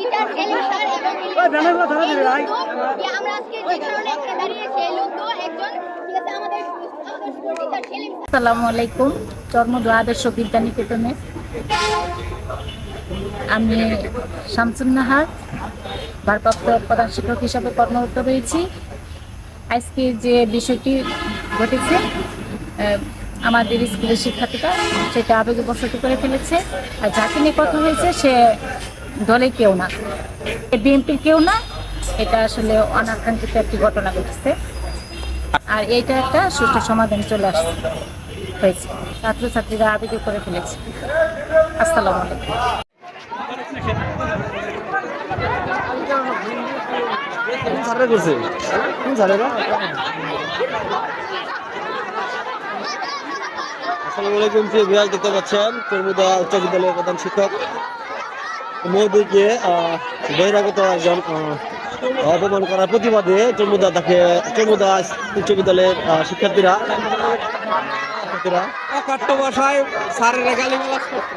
Teacher Selim sir এবং আমরা আজকে যে কারণে এখানে দাঁড়িয়েছি এই লোকও একজন ঠিক আছে আমাদের টিচার সেলিম। আসসালামু আলাইকুম। চর্মদা আদর্শ বিদ্যানিকেতনে আমি শামসুন নাহার ভারপ্রাপ্ত প্রধান শিক্ষক হিসাবে কর্মরত রয়েছি। আজকে যে বিষয়টি ঘটেছে আমাদের স্কুলের শিক্ষার্থীরা সেটা আবেগবশত করে ফেলেছে। আর যাকে নিয়ে কথা হয়েছে সে দলে কেউ না, বিএনপির কেউ না। এটা আসলে অনাকাঙ্ক্ষিত একটি ঘটনা ঘটেছে, আর এইটা একটা সুষ্ঠু সমাধান চলে আসছে হয়েছে। ছাত্রছাত্রীরা আবেগে করে ফেলেছে। আসসালামু আলাইকুম। আসসালামু আলাইকুম। দেখতে পাচ্ছেন চর্মদা উচ্চ বিদ্যালয়ের প্রধান শিক্ষক মহোদয়কে বহিরাগত একজন অপমান করার প্রতিবাদে চর্মদা উচ্চ বিদ্যালয়ের শিক্ষার্থীরা অকাট্য ভাষায় স্যারের গালিগালাজ করছে।